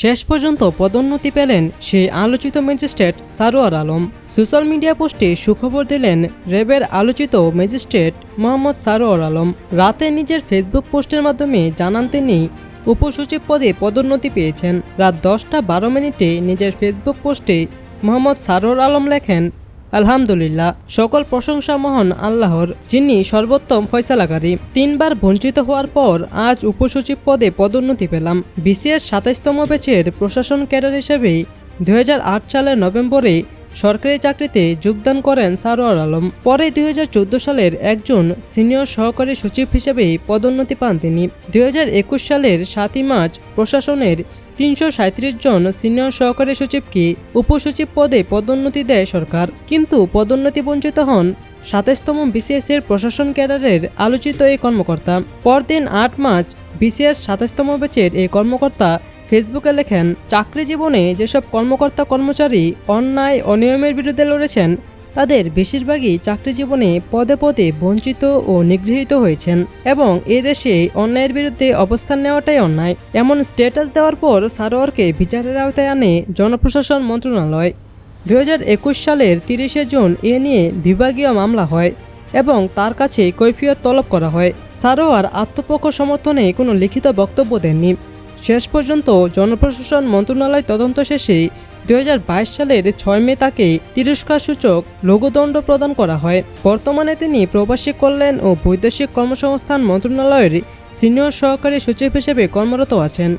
শেষ পর্যন্ত পদোন্নতি পেলেন সেই আলোচিত magistrate Sarwar Alam. Social media পোস্টে সুখবর দিলেন র্যাবের আলোচিত ম্যাজিস্ট্রেট মোহাম্মদ সারোয়ার আলম। রাতে নিজের ফেসবুক পোস্টের মাধ্যমে জানান তিনি উপসচিব পদে পদোন্নতি পেয়েছেন। রাত 10:12 নিজের ফেসবুক পোস্টে মোহাম্মদ সারোয়ার আলম লেখেন, আলহামদুলিল্লাহ, সকল প্রশংসা মহান আল্লাহর, যিনি সর্বোত্তম ফয়সালাকারী। 3বার বঞ্চিত হওয়ার পর আজ উপসচিব পদে পদোন্নতি পেলাম। বিসিএস 27তম ব্যাচের প্রশাসন ক্যাডার হিসেবে 2008 সালের নভেম্বরে সরকারি চাকরিতে যোগদান করেন সারোয়ার আলম। পরে 2014 সালের একজন সিনিয়র সহকারী সচিব হিসেবে পদোন্নতি পান তিনি। 2021 সালের 7ই মার্চ প্রশাসনের 337 জন সিনিয়র সহকারী সচিবকে উপসচিব পদে পদোন্নতি দেয় সরকার। কিন্তু পদোন্নতি বঞ্চিত হন 27তম বিসিএস এর প্রশাসন ক্যাডারের আলোচিত এই কর্মকর্তা। পরদিন 8 মার্চ বিসিএস 27তম ব্যাচের এই কর্মকর্তা ফেসবুকে লেখেন, চাকরি জীবনে যেসব কর্মকর্তা কর্মচারী অন্যায় অনিয়মের বিরুদ্ধে লড়েছেন তাদের বেশিরভাগই চাকরি জীবনে পদে পদে বঞ্চিত ও নিগৃহীত হয়েছেন এবং এদেশে অন্যায়ের বিরুদ্ধে অবস্থান নেওয়াটাই অন্যায়। এমন স্ট্যাটাস দেওয়ার পর সারোয়ারকে বিচারের আওতায় আনে জনপ্রশাসন মন্ত্রণালয়। 2021 সালের 30শে জুন এ নিয়ে বিভাগীয় মামলা হয় এবং তার কাছে কৈফিয়ত তলব করা হয়। সারোয়ার আত্মপক্ষ সমর্থনে কোনো লিখিত বক্তব্য দেননি। শেষ পর্যন্ত জনপ্রশাসন মন্ত্রণালয় তদন্ত শেষে 2022 সালের 6 মে তাকে তিরস্কারসূচক লঘুদণ্ড প্রদান করা হয়। বর্তমানে তিনি প্রবাসী কল্যাণ ও বৈদেশিক কর্মসংস্থান মন্ত্রণালয়ের সিনিয়র সহকারী সচিব হিসেবে কর্মরত আছেন।